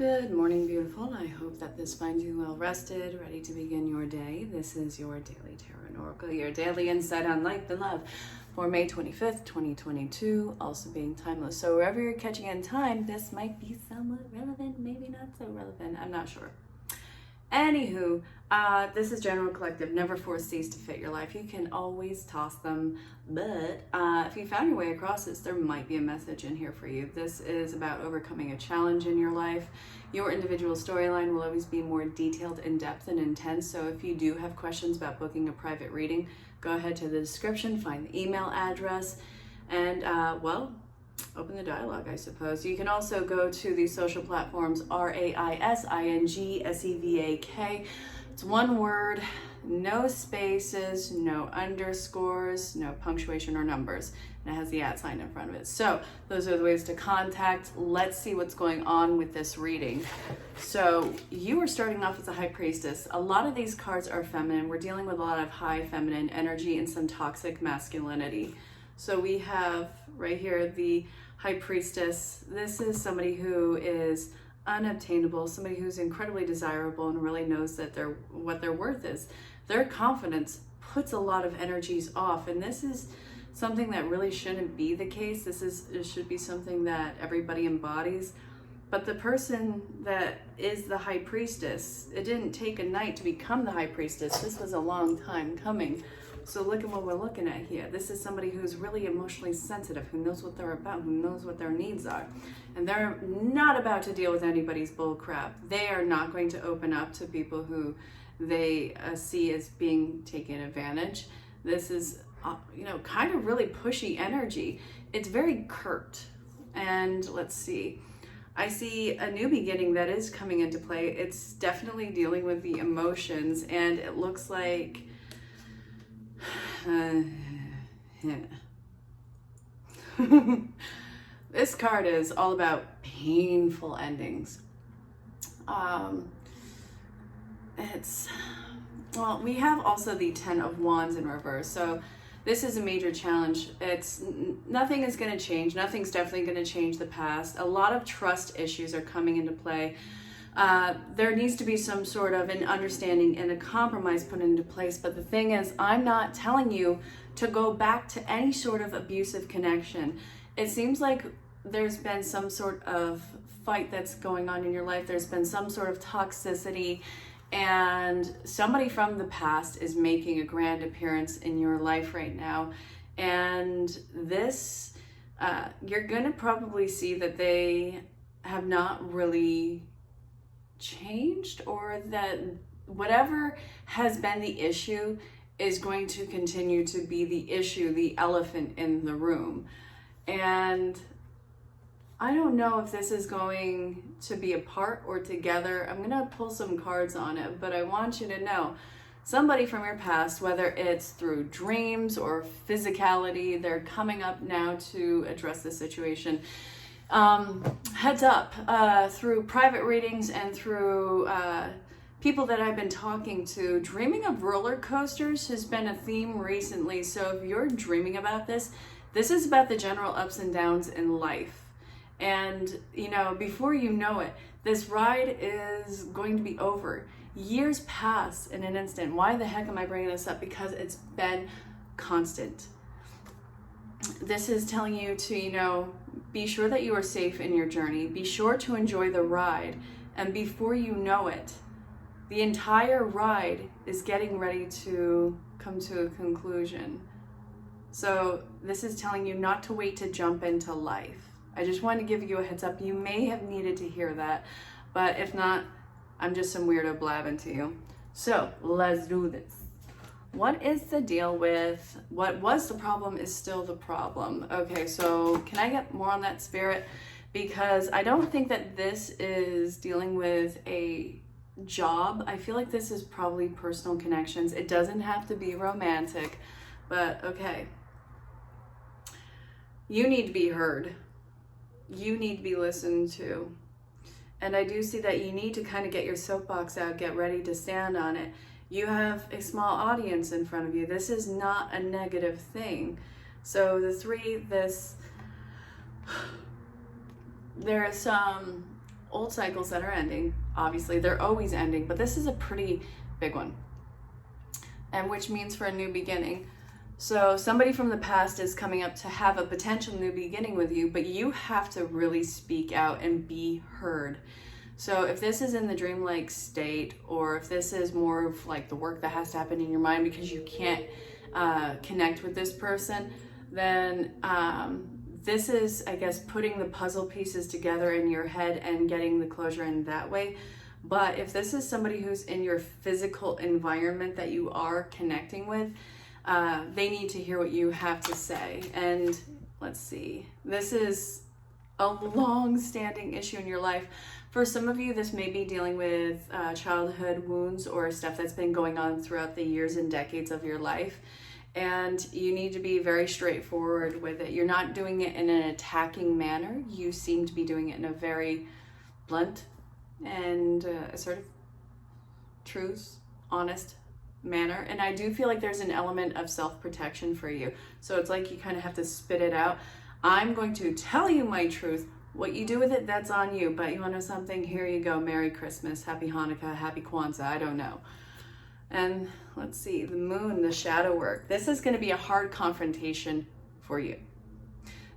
Good morning, beautiful. I hope that this finds you well rested, ready to begin your day. This is your Daily Tarot and Oracle, your daily insight on life and love for May 25th, 2022, also being timeless. So wherever you're catching in time, this might be somewhat relevant, maybe not so relevant. I'm not sure. Anywho, this is General Collective. Never force these to fit your life. You can always toss them, but if you found your way across this, there might be a message in here for you. This is about overcoming a challenge in your life. Your individual storyline will always be more detailed, in-depth, and intense. So if you do have questions about booking a private reading, go ahead to the description, find the email address, and open the dialogue, I suppose. You can also go to the social platforms RAISINGSEVAK. It's one word, no spaces, no underscores, no punctuation or numbers. And it has the @ in front of it. So those are the ways to contact. Let's see what's going on with this reading. So you are starting off as a High Priestess. A lot of these cards are feminine. We're dealing with a lot of high feminine energy and some toxic masculinity. So we have right here the High Priestess. This is somebody who is unobtainable, somebody who's incredibly desirable and really knows that what their worth is. Their confidence puts a lot of energies off, and this is something that really shouldn't be the case. It should be something that everybody embodies. But the person that is the High Priestess, it didn't take a night to become the High Priestess. This was a long time coming. So look at what we're looking at here. This is somebody who's really emotionally sensitive, who knows what they're about, who knows what their needs are. And they're not about to deal with anybody's bull crap. They are not going to open up to people who they see as being taken advantage. This is, kind of really pushy energy. It's very curt. And let's see. I see a new beginning that is coming into play. It's definitely dealing with the emotions, and it looks like this card is all about painful endings. We have also the 10 of Wands in reverse. So this is a major challenge. Nothing is going to change. Nothing's definitely going to change the past. A lot of trust issues are coming into play. There needs to be some sort of an understanding and a compromise put into place. But the thing is, I'm not telling you to go back to any sort of abusive connection. It seems like there's been some sort of fight that's going on in your life. There's been some sort of toxicity, and somebody from the past is making a grand appearance in your life right now. And this, you're going to probably see that they have not really changed, or that whatever has been the issue is going to continue to be the issue, the elephant in the room. And I don't know if this is going to be apart or together. I'm gonna pull some cards on it, but I want you to know somebody from your past, whether it's through dreams or physicality, they're coming up now to address the situation. Heads up, through private readings and through people that I've been talking to, dreaming of roller coasters has been a theme recently. So if you're dreaming about this is about the general ups and downs in life. And, before you know it, this ride is going to be over. Years pass in an instant. Why the heck am I bringing this up? Because it's been constant. This is telling you to, be sure that you are safe in your journey. Be sure to enjoy the ride. And before you know it, the entire ride is getting ready to come to a conclusion. So this is telling you not to wait to jump into life. I just wanted to give you a heads up. You may have needed to hear that, but if not, I'm just some weirdo blabbing to you. So let's do this. What is the deal with what was the problem is still the problem? Okay, so can I get more on that, Spirit? Because I don't think that this is dealing with a job. I feel like this is probably personal connections. It doesn't have to be romantic, but okay. You need to be heard. You need to be listened to. And I do see that you need to kind of get your soapbox out, get ready to stand on it. You have a small audience in front of you. This is not a negative thing. So the 3, there's old cycles that are ending. Obviously, they're always ending, but this is a pretty big one. And which means for a new beginning. So somebody from the past is coming up to have a potential new beginning with you, but you have to really speak out and be heard. So if this is in the dreamlike state, or if this is more of like the work that has to happen in your mind because you can't connect with this person, then this is, I guess, putting the puzzle pieces together in your head and getting the closure in that way. But if this is somebody who's in your physical environment that you are connecting with, they need to hear what you have to say. And let's see, this is a long-standing issue in your life. For some of you, this may be dealing with childhood wounds or stuff that's been going on throughout the years and decades of your life. And you need to be very straightforward with it. You're not doing it in an attacking manner. You seem to be doing it in a very blunt and assertive, truth, honest manner. And I do feel like there's an element of self-protection for you. So it's like you kind of have to spit it out. I'm going to tell you my truth. What you do with it, that's on you. But you want to know something? Here you go. Merry Christmas, Happy Hanukkah, Happy Kwanzaa. I don't know. And let's see, the moon, the shadow work. This is going to be a hard confrontation for you.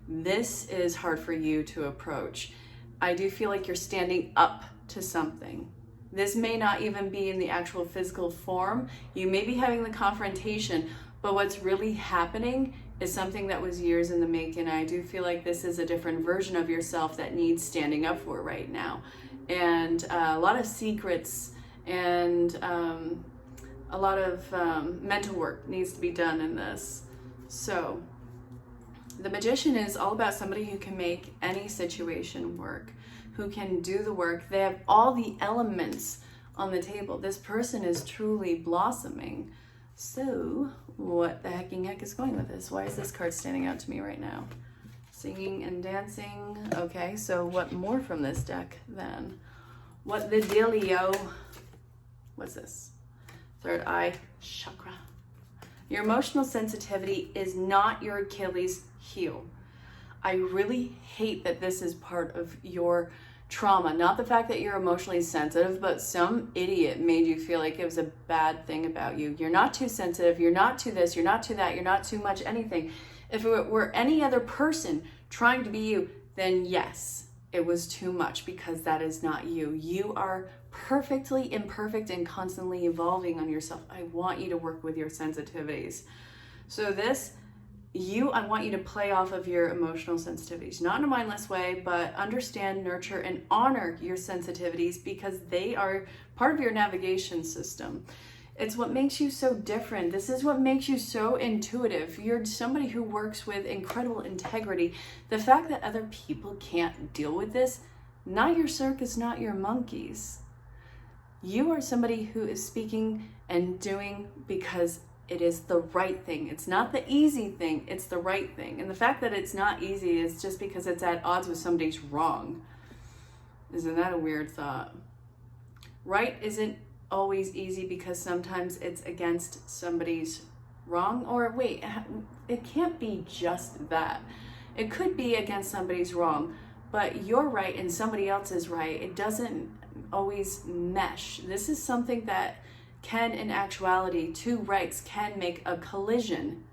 This is hard for you to approach. I do feel like you're standing up to something. This may not even be in the actual physical form. You may be having the confrontation, but what's really happening is something that was years in the making. I do feel like this is a different version of yourself that needs standing up for right now. And a lot of secrets and a lot of mental work needs to be done in this. So the magician is all about somebody who can make any situation work, who can do the work. They have all the elements on the table. This person is truly blossoming. So what the hecking heck is going with this? Why is this card standing out to me right now? Singing and dancing. Okay, so what more from this deck then? What the dealio? What's this? Third eye chakra. Your emotional sensitivity is not your Achilles heel. I really hate that this is part of your trauma. Not the fact that you're emotionally sensitive, but some idiot made you feel like it was a bad thing about you. You're not too sensitive. You're not too this. You're not too that. You're not too much anything. If it were any other person trying to be you, then yes, it was too much, because that is not you. You are perfectly imperfect and constantly evolving on yourself. I want you to work with your sensitivities. So I want you to play off of your emotional sensitivities, not in a mindless way, but understand, nurture, and honor your sensitivities, because they are part of your navigation system. It's what makes you so different. This is what makes you so intuitive. You're somebody who works with incredible integrity. The fact that other people can't deal with this, not your circus, not your monkeys. You are somebody who is speaking and doing because it is the right thing. It's not the easy thing, it's the right thing. And the fact that it's not easy is just because it's at odds with somebody's wrong. Isn't that a weird thought? Right isn't always easy because sometimes it's against somebody's wrong. Or wait, it can't be just that. It could be against somebody's wrong, but you're right and somebody else is right. It doesn't always mesh. This is something that can, in actuality, two rights can make a collision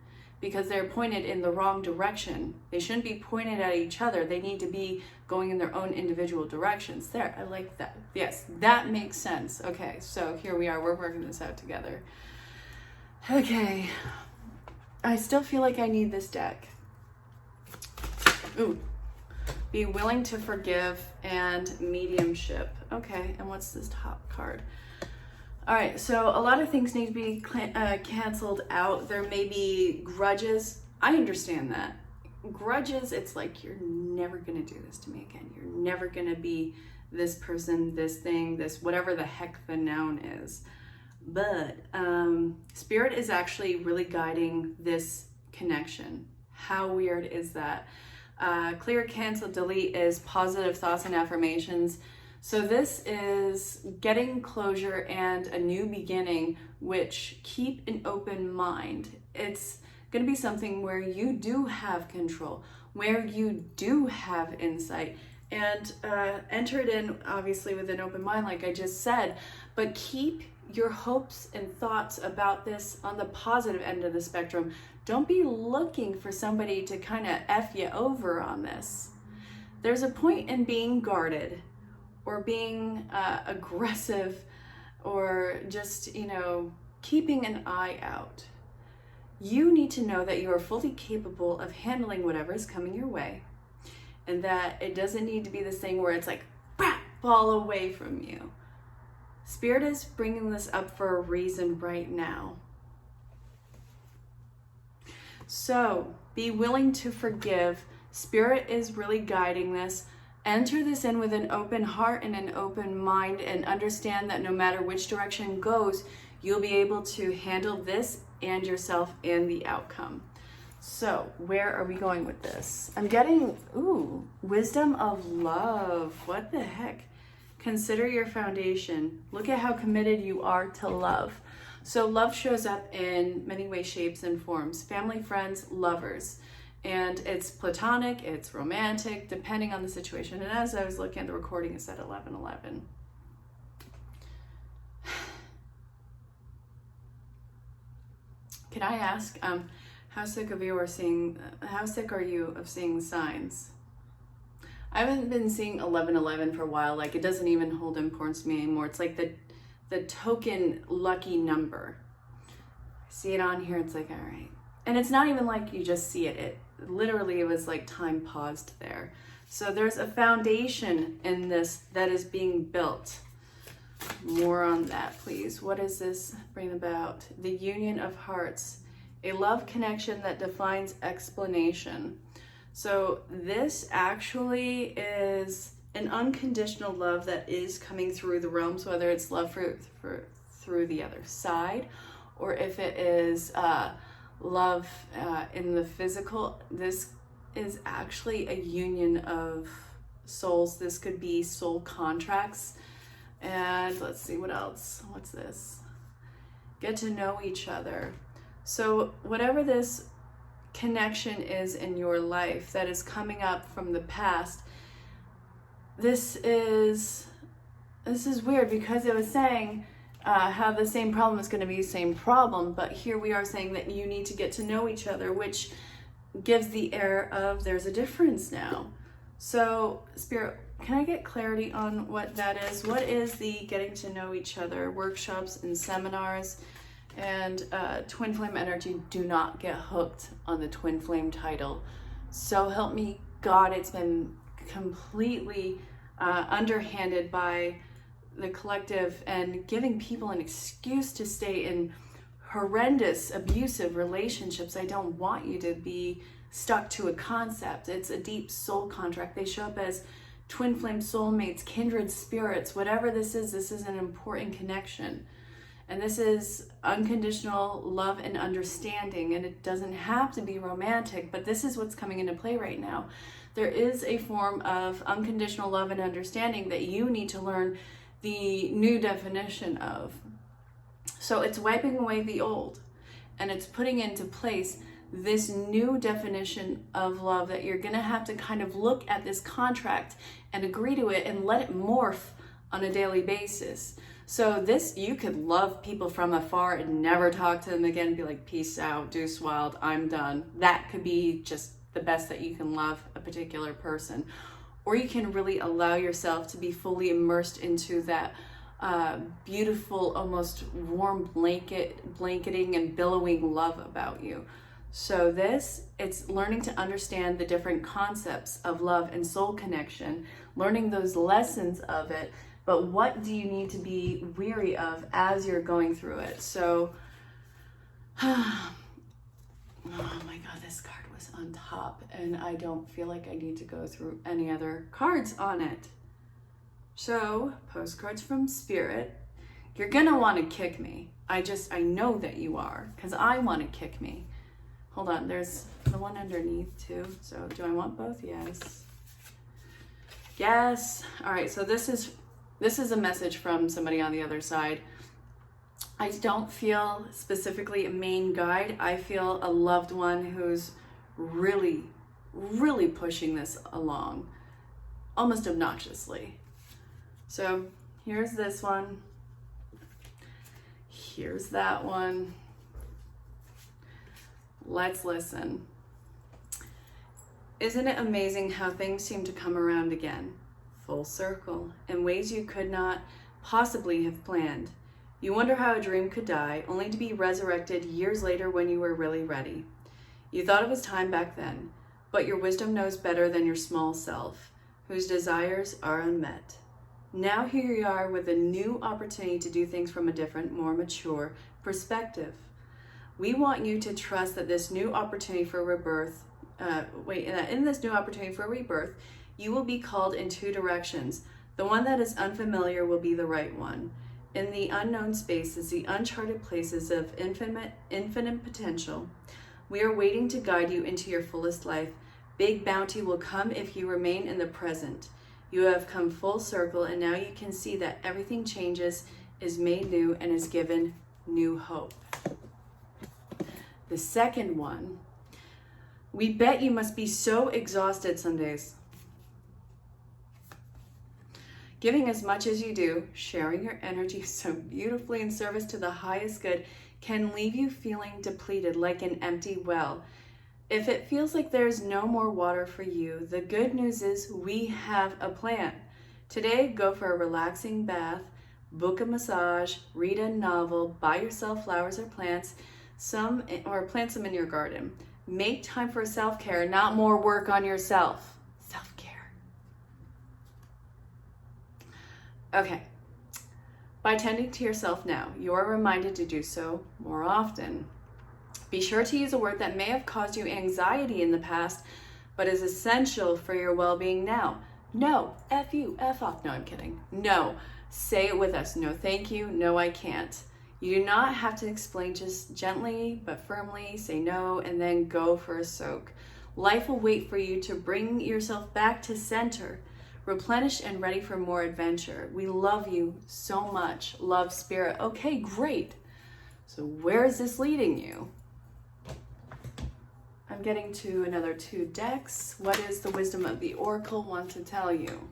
because they're pointed in the wrong direction. They shouldn't be pointed at each other. They need to be going in their own individual directions. There, I like that. Yes, that makes sense. Okay, so here we are. We're working this out together. Okay. I still feel like I need this deck. Ooh. Be willing to forgive and mediumship. Okay, and what's this top card? All right, so a lot of things need to be canceled out. There may be grudges. I understand that. Grudges, it's like, you're never gonna do this to me again. You're never gonna be this person, this thing, this whatever the heck the noun is. But Spirit is actually really guiding this connection. How weird is that? Clear, cancel, delete is positive thoughts and affirmations. So this is getting closure and a new beginning, which keep an open mind. It's going to be something where you do have control, where you do have insight, and enter it in, obviously, with an open mind, like I just said, but keep your hopes and thoughts about this on the positive end of the spectrum. Don't be looking for somebody to kind of F you over on this. There's a point in being guarded or being aggressive or just, keeping an eye out. You need to know that you are fully capable of handling whatever is coming your way, and that it doesn't need to be this thing where it's like, fall away from you. Spirit is bringing this up for a reason right now. So be willing to forgive. Spirit is really guiding this. Enter this in with an open heart and an open mind, and understand that no matter which direction goes, you'll be able to handle this and yourself and the outcome. So where are we going with this? I'm getting, wisdom of love. What the heck? Consider your foundation. Look at how committed you are to love. So love shows up in many ways, shapes, and forms. Family, friends, lovers. And it's platonic, it's romantic, depending on the situation. And as I was looking at the recording, it said 11:11. Can I ask, how sick are you of seeing signs? I haven't been seeing 11:11 for a while. Like, it doesn't even hold importance to me anymore. It's like the token lucky number. I see it on here, it's like, all right. And it's not even like you just see it. It was like time paused there. So there's a foundation in this that is being built. More on that, please. What is this bring about? The union of hearts, a love connection that defines explanation. So this actually is an unconditional love that is coming through the realms, whether it's love for through the other side, or if it is love in the physical. This is actually a union of souls. This could be soul contracts. And let's see, what else? What's this? Get to know each other. So whatever this connection is in your life that is coming up from the past, this is weird, because it was saying how the same problem is going to be the same problem, but here we are saying that you need to get to know each other, which gives the air of there's a difference now. So Spirit, can I get clarity on what that is? What is the getting to know each other workshops and seminars? And Twin Flame Energy, do not get hooked on the Twin Flame title. So help me God, it's been completely underhanded by the collective and giving people an excuse to stay in horrendous, abusive relationships. I don't want you to be stuck to a concept. It's a deep soul contract. They show up as twin flame soulmates, kindred spirits. Whatever this is an important connection. And this is unconditional love and understanding. And it doesn't have to be romantic, but this is what's coming into play right now. There is a form of unconditional love and understanding that you need to learn the new definition of. So it's wiping away the old, and it's putting into place this new definition of love that you're going to have to kind of look at this contract and agree to it and let it morph on a daily basis. So this, you could love people from afar and never talk to them again and be like, peace out, deuce wild, I'm done. That could be just the best that you can love a particular person. Or you can really allow yourself to be fully immersed into that beautiful, almost warm blanketing and billowing love about you. So this, it's learning to understand the different concepts of love and soul connection, learning those lessons of it, but what do you need to be weary of as you're going through it? So, oh my God, this card was on top, and I don't feel like I need to go through any other cards on it. So, postcards from Spirit. You're gonna want to kick me. I know that you are, because I want to kick me. Hold on, there's the one underneath too. So do I want both? Yes. Yes. All right, so this is a message from somebody on the other side. I don't feel specifically a main guide. I feel a loved one who's really, really pushing this along. almost obnoxiously. So here's this one. Here's that one. Let's listen. Isn't it amazing how things seem to come around again, full circle, in ways you could not possibly have planned? You wonder how a dream could die, only to be resurrected years later when you were really ready. You thought it was time back then, but your wisdom knows better than your small self, whose desires are unmet. Now here you are with a new opportunity to do things from a different, more mature perspective. We want you to trust that this new opportunity for rebirth, in this new opportunity for rebirth, you will be called in two directions. The one that is unfamiliar will be the right one. In the unknown spaces, the uncharted places of infinite potential, we are waiting to guide you into your fullest life. Big bounty will come if you remain in the present. You have come full circle, and now you can see that everything changes, is made new, and is given new hope. The second one, we bet you must be so exhausted some days. Giving as much as you do, sharing your energy so beautifully in service to the highest good can leave you feeling depleted like an empty well. If it feels like there's no more water for you, the good news is we have a plan. Today, go for a relaxing bath, book a massage, read a novel, buy yourself flowers or plants, plant some in your garden. Make time for self-care, not more work on yourself. Self-care. Okay. By tending to yourself now, you are reminded to do so more often. Be sure to use a word that may have caused you anxiety in the past, but is essential for your well-being now. No. F you. F off. No, I'm kidding. No. Say it with us. No, thank you. No, I can't. You do not have to explain, just gently but firmly say no and then go for a soak. Life will wait for you to bring yourself back to center, replenished and ready for more adventure. We love you so much. Love, Spirit. Okay, great. So where is this leading you? I'm getting to another 2 decks. What is the wisdom of the Oracle want to tell you?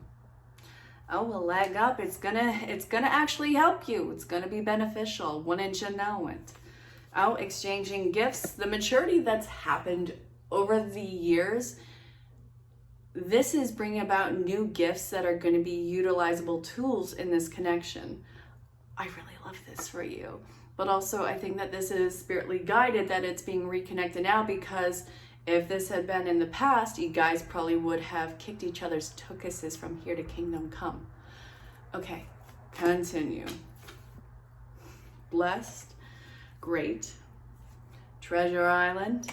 Oh, well, leg up. It's gonna actually help you. It's gonna be beneficial. Wouldn't you know it? Oh, exchanging gifts. The maturity that's happened over the years, this is bringing about new gifts that are going to be utilizable tools in this connection. I really love this for you. But also, I think that this is spiritly guided, that it's being reconnected now, because if this had been in the past, you guys probably would have kicked each other's tuchuses from here to kingdom come. Okay, continue. Blessed, great, Treasure Island,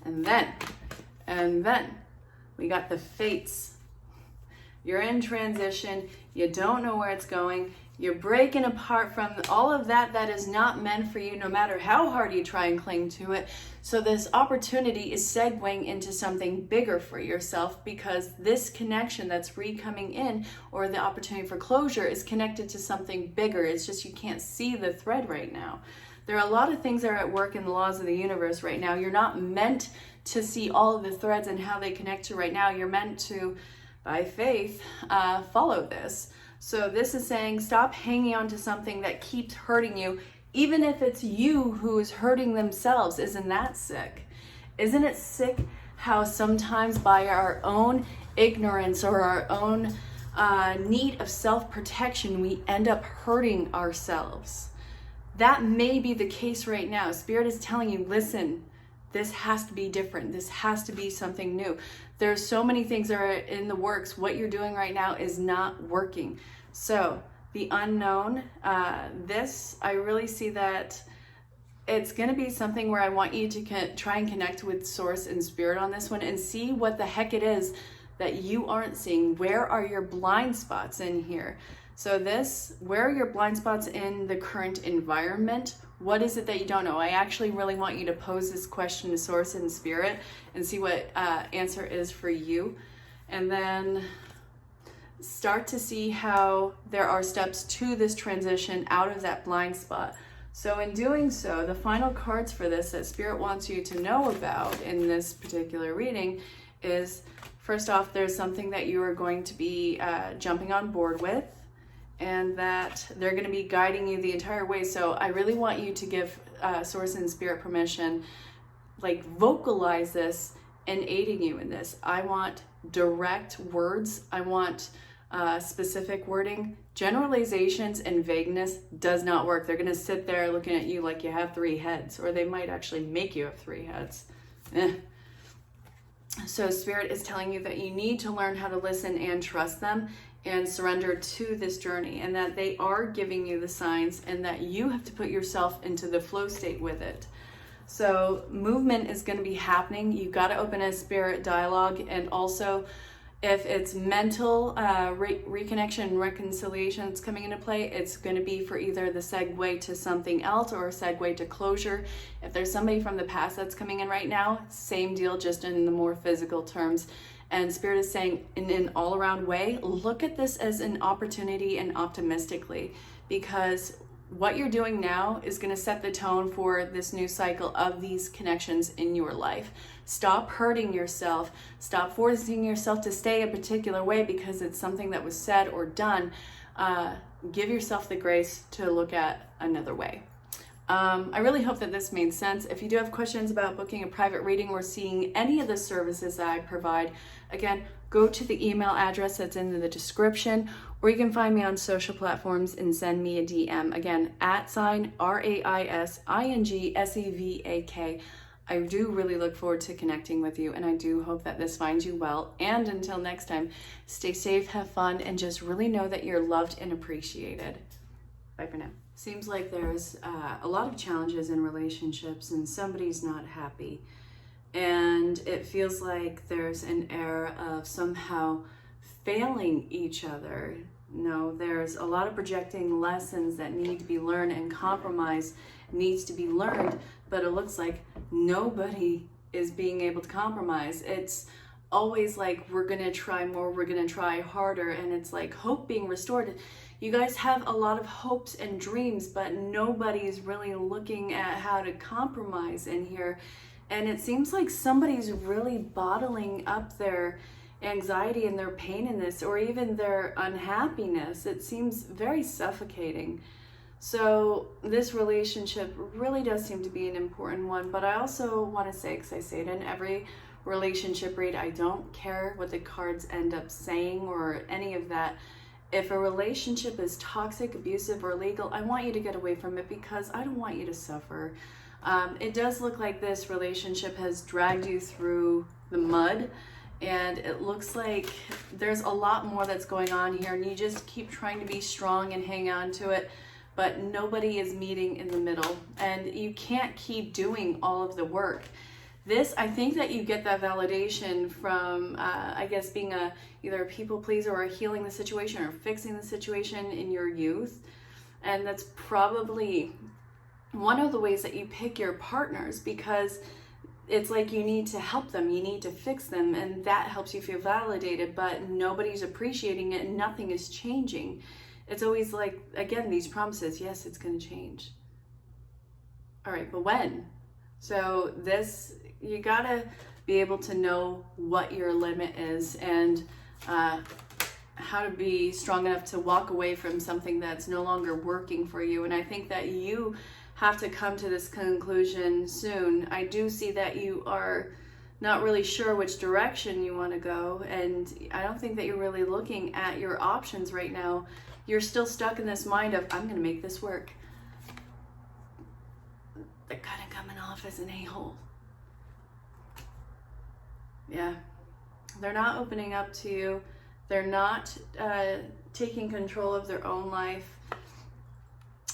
and then we got the Fates. You're in transition, you don't know where it's going, you're breaking apart from all of that is not meant for you, no matter how hard you try and cling to it. So this opportunity is segueing into something bigger for yourself, because this connection that's coming in, or the opportunity for closure, is connected to something bigger. It's just you can't see the thread right now. There are a lot of things that are at work in the laws of the universe right now. You're not meant to see all of the threads and how they connect to right now. You're meant to, by faith, follow this. So this is saying stop hanging on to something that keeps hurting you, even if it's you who is hurting themselves. Isn't that sick? Isn't it sick how sometimes by our own ignorance or our own need of self-protection, we end up hurting ourselves? That may be the case right now. Spirit is telling you, listen, this has to be different. This has to be something new. There's so many things that are in the works. What you're doing right now is not working. So the unknown, I really see that it's going to be something where I want you to try and connect with Source and Spirit on this one and see what the heck it is that you aren't seeing. Where are your blind spots in here? So where are your blind spots in the current environment? What is it that you don't know? I actually really want you to pose this question to Source and Spirit and see what answer is for you. And then start to see how there are steps to this transition out of that blind spot. So in doing so, the final cards for this that Spirit wants you to know about in this particular reading is First off, there's something that you are going to be jumping on board with, and that they're going to be guiding you the entire way. So I really want you to give Source and Spirit permission, like vocalize this and aiding you in this. I want direct words. I want specific wording. Generalizations and vagueness does not work. They're going to sit there looking at you like you have 3 heads, or they might actually make you have 3 heads. So Spirit is telling you that you need to learn how to listen and trust them and surrender to this journey, and that they are giving you the signs, and that you have to put yourself into the flow state with it. So movement is going to be happening. You've got to open a spirit dialogue, and also if it's mental reconnection and reconciliation that's coming into play, it's going to be for either the segue to something else or a segue to closure. If there's somebody from the past that's coming in right now, same deal, just in the more physical terms. And Spirit is saying in an all-around way, look at this as an opportunity and optimistically, because what you're doing now is going to set the tone for this new cycle of these connections in your life. Stop hurting yourself. Stop forcing yourself to stay a particular way because it's something that was said or done. Give yourself the grace to look at another way. I really hope that this made sense. If you do have questions about booking a private reading or seeing any of the services that I provide, again, go to the email address that's in the description, or you can find me on social platforms and send me a DM. Again, @RAISINGSEVAK. I do really look forward to connecting with you, and I do hope that this finds you well. And until next time, stay safe, have fun, and just really know that you're loved and appreciated. Bye for now. Seems like there's a lot of challenges in relationships, and somebody's not happy. And it feels like there's an air of somehow failing each other. No, there's a lot of projecting lessons that need to be learned, and compromise needs to be learned, but it looks like nobody is being able to compromise. It's always like, we're gonna try more, we're gonna try harder, and it's like hope being restored. You guys have a lot of hopes and dreams, but nobody's really looking at how to compromise in here. And it seems like somebody's really bottling up their anxiety and their pain in this, or even their unhappiness. It seems very suffocating. So this relationship really does seem to be an important one. But I also want to say, because I say it in every relationship read, I don't care what the cards end up saying or any of that. If a relationship is toxic, abusive, or illegal, I want you to get away from it, because I don't want you to suffer. It does look like this relationship has dragged you through the mud, and it looks like there's a lot more that's going on here, and you just keep trying to be strong and hang on to it, but nobody is meeting in the middle, and you can't keep doing all of the work. This, I think that you get that validation from, I guess, being either a people pleaser or healing the situation or fixing the situation in your youth. And that's probably one of the ways that you pick your partners, because it's like you need to help them, you need to fix them, and that helps you feel validated, but nobody's appreciating it and nothing is changing. It's always like, again, these promises, yes, it's going to change. All right, but when? So this, you gotta be able to know what your limit is, and how to be strong enough to walk away from something that's no longer working for you. And I think that you have to come to this conclusion soon. I do see that you are not really sure which direction you want to go, and I don't think that you're really looking at your options right now. You're still stuck in this mind of, I'm gonna make this work. They're kind of coming off as an a-hole. Yeah, they're not opening up to you. They're not taking control of their own life.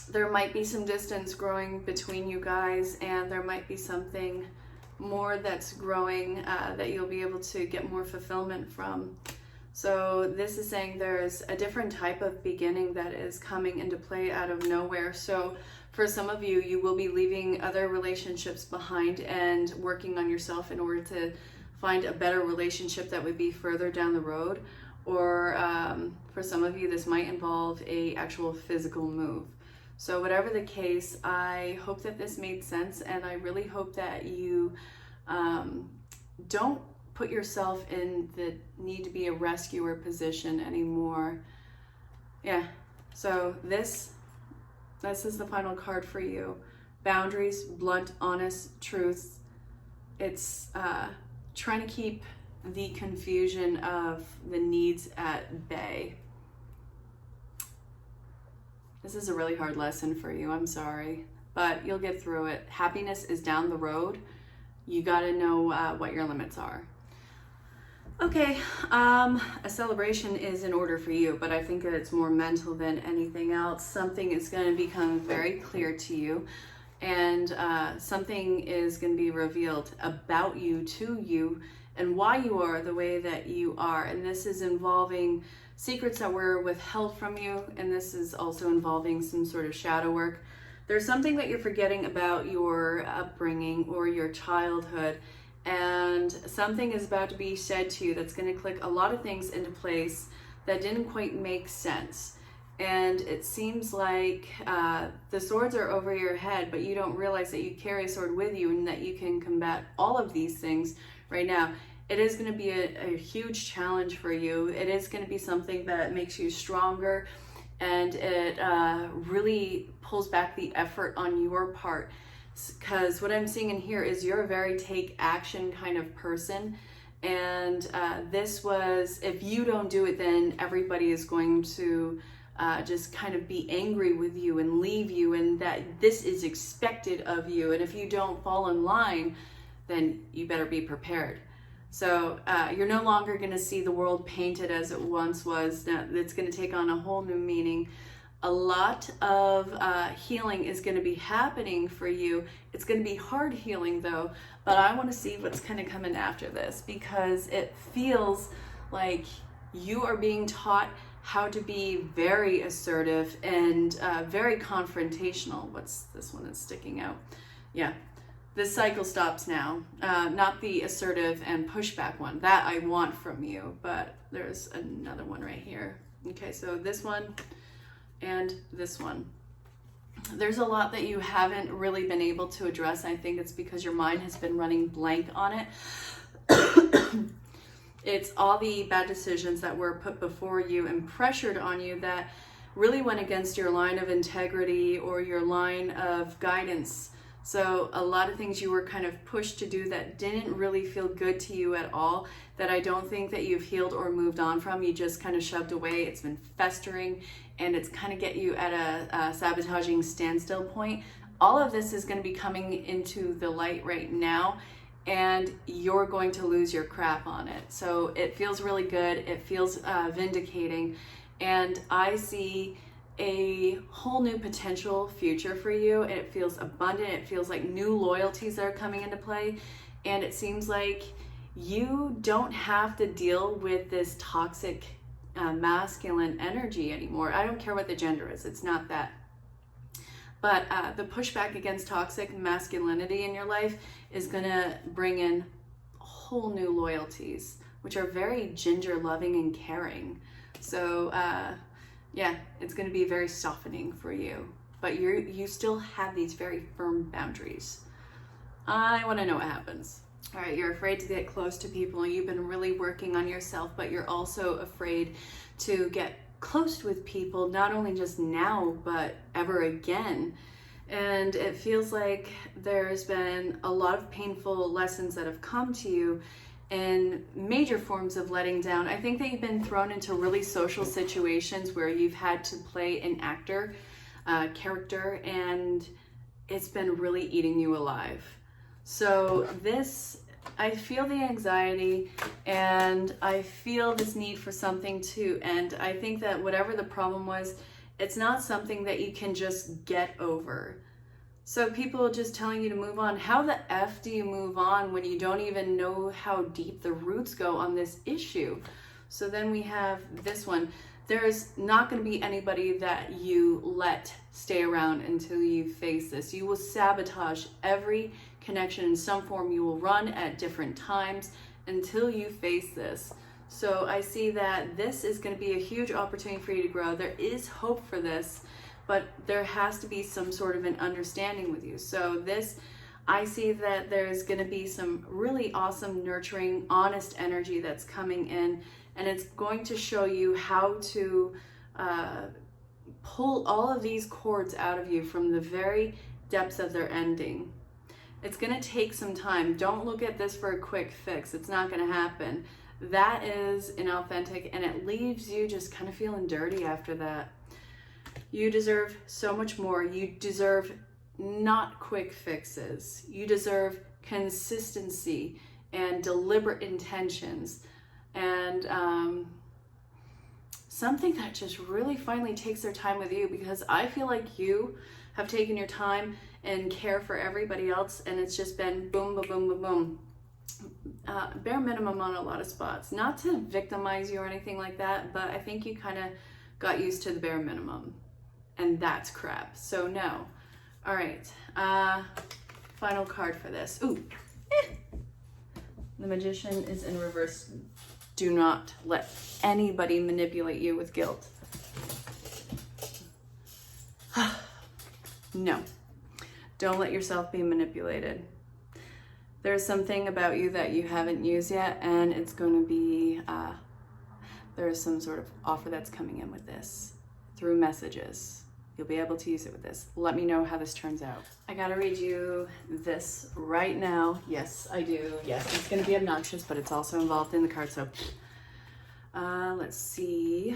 There might be some distance growing between you guys, and there might be something more that's growing that you'll be able to get more fulfillment from. So this is saying there's a different type of beginning that is coming into play out of nowhere. So for some of you, you will be leaving other relationships behind and working on yourself in order to find a better relationship that would be further down the road. Or for some of you, this might involve a actual physical move. So whatever the case, I hope that this made sense, and I really hope that you don't put yourself in the need to be a rescuer position anymore. Yeah, so this is the final card for you. Boundaries, blunt, honest truths. It's trying to keep the confusion of the needs at bay. This is a really hard lesson for you, I'm sorry, but you'll get through it. Happiness is down the road. You gotta know what your limits are. Okay, a celebration is in order for you, but I think that it's more mental than anything else. Something is gonna become very clear to you, and something is gonna be revealed about you, to you, and why you are the way that you are. And this is involving secrets that were withheld from you, and this is also involving some sort of shadow work. There's something that you're forgetting about your upbringing or your childhood, and something is about to be said to you that's going to click a lot of things into place that didn't quite make sense. And it seems like the swords are over your head, but you don't realize that you carry a sword with you and that you can combat all of these things right now. It is going to be a huge challenge for you. It is going to be something that makes you stronger, and it really pulls back the effort on your part. Because what I'm seeing in here is you're a very take action kind of person. And this was, if you don't do it, then everybody is going to just kind of be angry with you and leave you, and that this is expected of you. And if you don't fall in line, then you better be prepared. So you're no longer going to see the world painted as it once was. Now, it's going to take on a whole new meaning. A lot of healing is going to be happening for you. It's going to be hard healing though, but I want to see what's kind of coming after this, because it feels like you are being taught how to be very assertive and very confrontational. What's this one that's sticking out? Yeah. This cycle stops now, not the assertive and pushback one. That I want from you, but there's another one right here. Okay, so this one and this one. There's a lot that you haven't really been able to address. I think it's because your mind has been running blank on it. It's all the bad decisions that were put before you and pressured on you that really went against your line of integrity or your line of guidance. So a lot of things you were kind of pushed to do that didn't really feel good to you at all, that I don't think that you've healed or moved on from. You just kind of shoved away. It's been festering, and it's kind of get you at a sabotaging standstill point. All of this is going to be coming into the light right now, and you're going to lose your crap on it. So it feels really good. It feels vindicating, and I see a whole new potential future for you. It feels abundant. It feels like new loyalties that are coming into play. And it seems like you don't have to deal with this toxic masculine energy anymore. I don't care what the gender is. It's not that. But the pushback against toxic masculinity in your life is going to bring in whole new loyalties, which are very ginger loving and caring. So, yeah, it's going to be very softening for you, but you still have these very firm boundaries. I want to know what happens. All right, you're afraid to get close to people. You've been really working on yourself, but you're also afraid to get close with people, not only just now, but ever again. And it feels like there's been a lot of painful lessons that have come to you and major forms of letting down. I think that you've been thrown into really social situations where you've had to play an actor, character, and it's been really eating you alive. So this, I feel the anxiety and I feel this need for something to end. I think that whatever the problem was, it's not something that you can just get over. So people just telling you to move on. How the F do you move on when you don't even know how deep the roots go on this issue? So then we have this one. There's not going to be anybody that you let stay around until you face this. You will sabotage every connection in some form. You will run at different times until you face this. So I see that this is going to be a huge opportunity for you to grow. There is hope for this, but there has to be some sort of an understanding with you. So this, I see that there's going to be some really awesome, nurturing, honest energy that's coming in, and it's going to show you how to pull all of these cords out of you from the very depths of their ending. It's going to take some time. Don't look at this for a quick fix. It's not going to happen. That is inauthentic, and it leaves you just kind of feeling dirty after that. You deserve so much more. You deserve not quick fixes. You deserve consistency and deliberate intentions, and something that just really finally takes their time with you, because I feel like you have taken your time and care for everybody else, and it's just been boom, boom, boom, boom, boom. Bare minimum on a lot of spots. Not to victimize you or anything like that, but I think you kind of got used to the bare minimum, and that's crap. So no. All right. Final card for this. Ooh. The Magician is in reverse. Do not let anybody manipulate you with guilt. No. Don't let yourself be manipulated. There's something about you that you haven't used yet, and it's going to be, there's some sort of offer that's coming in with this through messages. You'll be able to use it with this. Let me know how this turns out. I gotta read you this right now. Yes, I do. Yes, it's gonna be obnoxious, but it's also involved in the card, so let's see.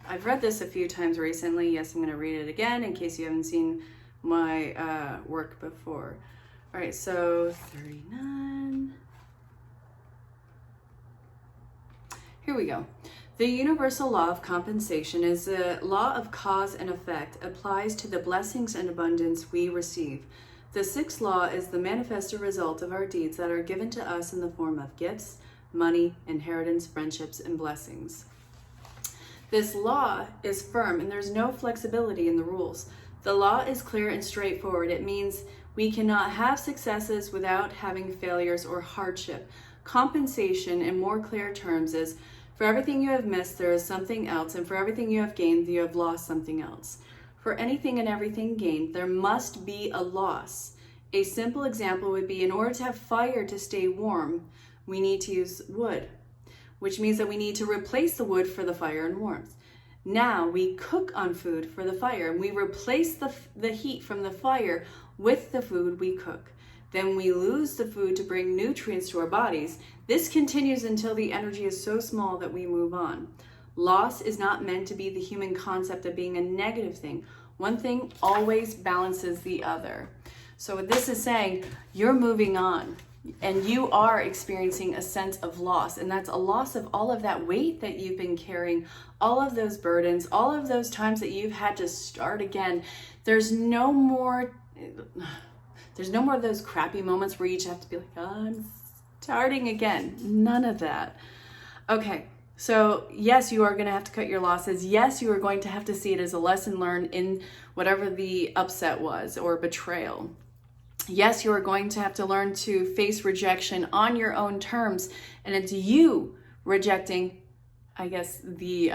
I've read this a few times recently. Yes, I'm gonna read it again in case you haven't seen my work before. All right, so 39. Here we go. The universal law of compensation is the law of cause and effect, applies to the blessings and abundance we receive. The sixth law is the manifested result of our deeds that are given to us in the form of gifts, money, inheritance, friendships, and blessings. This law is firm, and there's no flexibility in the rules. The law is clear and straightforward. It means we cannot have successes without having failures or hardship. Compensation, in more clear terms, is for everything you have missed, there is something else, and for everything you have gained, you have lost something else. For anything and everything gained, there must be a loss. A simple example would be, in order to have fire to stay warm, we need to use wood, which means that we need to replace the wood for the fire and warmth. Now we cook on food for the fire, and we replace the heat from the fire with the food we cook. Then we lose the food to bring nutrients to our bodies. This continues until the energy is so small that we move on. Loss is not meant to be the human concept of being a negative thing. One thing always balances the other. So what this is saying, you're moving on, and you are experiencing a sense of loss, and that's a loss of all of that weight that you've been carrying, all of those burdens, all of those times that you've had to start again. There's no more of those crappy moments where you just have to be like, oh, I'm starting again. None of that. Okay, so yes, you are going to have to cut your losses. Yes, you are going to have to see it as a lesson learned in whatever the upset was or betrayal. Yes, you are going to have to learn to face rejection on your own terms, and it's you rejecting, I guess, the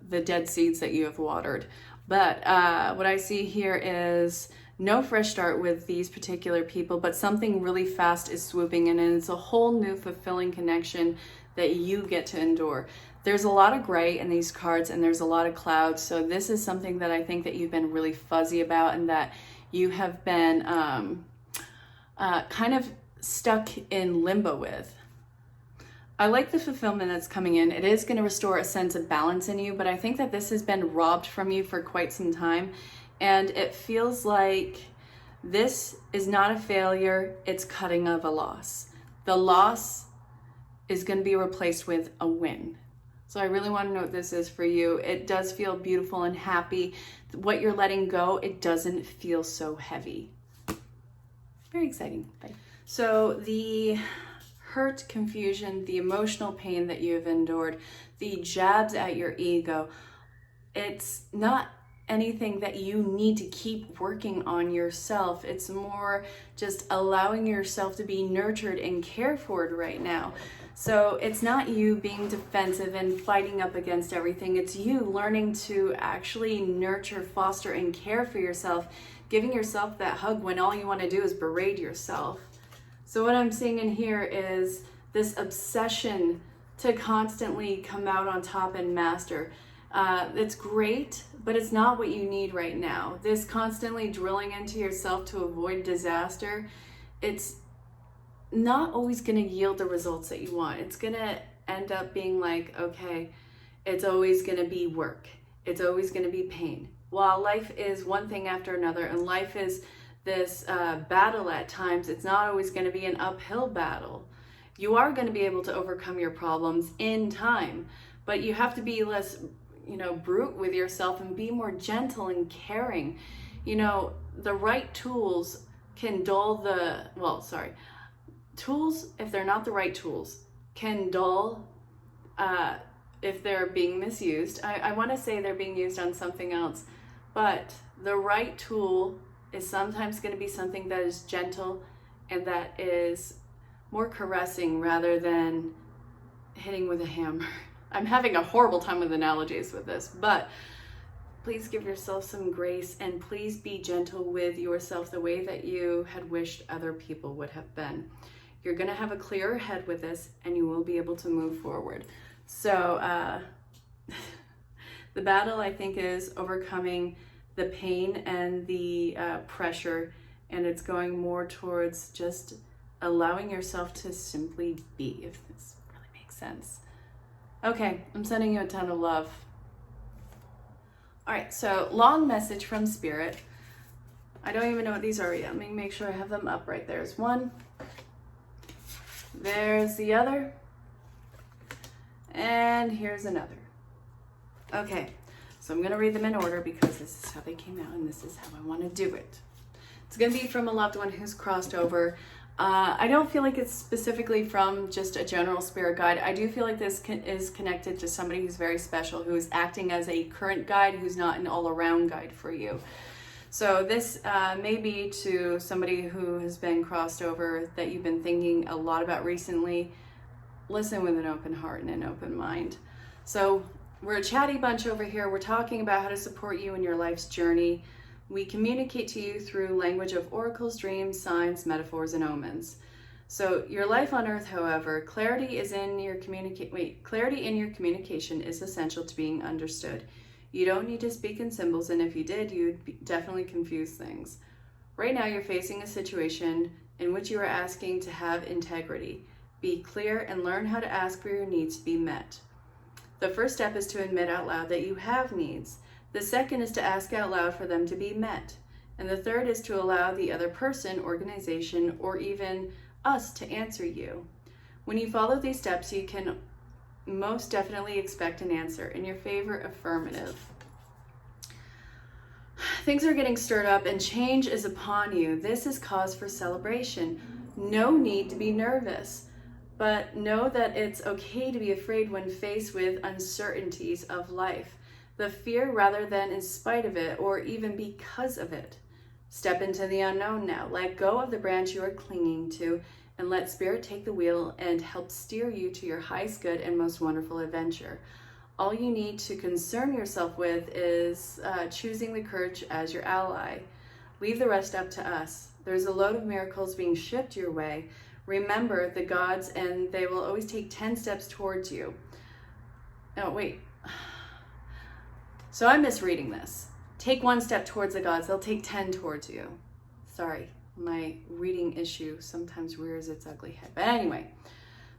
dead seeds that you have watered. But what I see here is no fresh start with these particular people, but something really fast is swooping in, and it's a whole new fulfilling connection that you get to endure. There's a lot of gray in these cards, and there's a lot of clouds, so this is something that I think that you've been really fuzzy about, and that you have been kind of stuck in limbo with. I like the fulfillment that's coming in. It is going to restore a sense of balance in you, but I think that this has been robbed from you for quite some time. And it feels like this is not a failure, it's cutting of a loss. The loss is going to be replaced with a win. So I really want to know what this is for you. It does feel beautiful and happy. What you're letting go, it doesn't feel so heavy. Very exciting. Bye. So the hurt, confusion, the emotional pain that you have endured, the jabs at your ego, it's not anything that you need to keep working on yourself. It's more just allowing yourself to be nurtured and cared for right now. So it's not you being defensive and fighting up against everything. It's you learning to actually nurture, foster, and care for yourself, giving yourself that hug when all you want to do is berate yourself. So what I'm seeing in here is this obsession to constantly come out on top and master. It's great, but it's not what you need right now. This constantly drilling into yourself to avoid disaster, it's not always going to yield the results that you want. It's going to end up being like, okay, it's always going to be work. It's always going to be pain. While life is one thing after another, and life is this battle at times, it's not always going to be an uphill battle. You are going to be able to overcome your problems in time, but you have to be less, brute with yourself and be more gentle and caring. The right tools can dull tools, if they're not the right tools, can dull if they're being misused. I want to say they're being used on something else, but the right tool is sometimes going to be something that is gentle and that is more caressing rather than hitting with a hammer. I'm having a horrible time with analogies with this, but please give yourself some grace and please be gentle with yourself the way that you had wished other people would have been. You're going to have a clearer head with this and you will be able to move forward. So the battle, I think, is overcoming the pain and the pressure, and it's going more towards just allowing yourself to simply be, if this really makes sense. Okay, I'm sending you a ton of love. All right, so long message from Spirit. I don't even know what these are yet. Let me make sure I have them up right. There's one. There's the other. And here's another. Okay, so I'm going to read them in order because this is how they came out and this is how I want to do it. It's going to be from a loved one who's crossed over. I don't feel like it's specifically from just a general spirit guide. I do feel like this is connected to somebody who's very special, who is acting as a current guide, who's not an all-around guide for you. So this may be to somebody who has been crossed over that you've been thinking a lot about recently. Listen with an open heart and an open mind. So we're a chatty bunch over here. We're talking about how to support you in your life's journey. We communicate to you through language of oracles, dreams, signs, metaphors, and omens. So your life on earth, however, clarity in your communication is essential to being understood. You don't need to speak in symbols, and if you did, you'd definitely confuse things. Right now, you're facing a situation in which you are asking to have integrity. Be clear and learn how to ask for your needs to be met. The first step is to admit out loud that you have needs. The second is to ask out loud for them to be met. And the third is to allow the other person, organization, or even us to answer you. When you follow these steps, you can most definitely expect an answer. In your favor, affirmative. Things are getting stirred up and change is upon you. This is cause for celebration. No need to be nervous, but know that it's okay to be afraid when faced with uncertainties of life. The fear rather than in spite of it or even because of it. Step into the unknown now. Let go of the branch you are clinging to and let Spirit take the wheel and help steer you to your highest good and most wonderful adventure. All you need to concern yourself with is choosing the courage as your ally. Leave the rest up to us. There's a load of miracles being shipped your way. Remember the gods, and they will always take 10 steps towards you. Oh, wait. So I'm misreading this. Take 1 step towards the gods, they'll take 10 towards you. Sorry, my reading issue sometimes rears its ugly head. But anyway,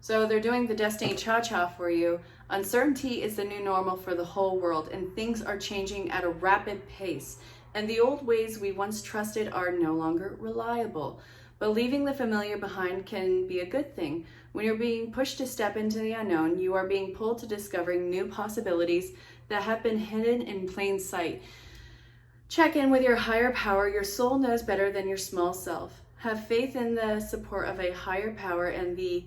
so they're doing the Destiny Cha-Cha for you. Uncertainty is the new normal for the whole world, and things are changing at a rapid pace. And the old ways we once trusted are no longer reliable. But leaving the familiar behind can be a good thing. When you're being pushed to step into the unknown, you are being pulled to discovering new possibilities that have been hidden in plain sight. Check in with your higher power. Your soul knows better than your small self. Have faith in the support of a higher power and the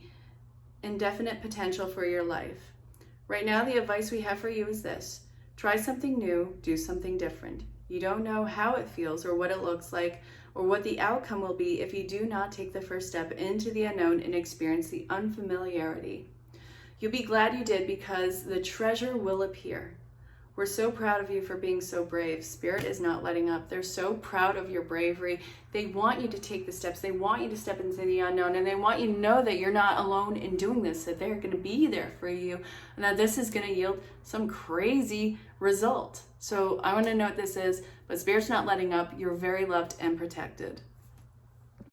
indefinite potential for your life. Right now, the advice we have for you is this. Try something new, do something different. You don't know how it feels or what it looks like or what the outcome will be if you do not take the first step into the unknown and experience the unfamiliarity. You'll be glad you did because the treasure will appear. We're so proud of you for being so brave. Spirit is not letting up. They're so proud of your bravery. They want you to take the steps. They want you to step into the unknown, and they want you to know that you're not alone in doing this, that they're going to be there for you, and that this is going to yield some crazy result. So I want to know what this is, but Spirit's not letting up. You're very loved and protected.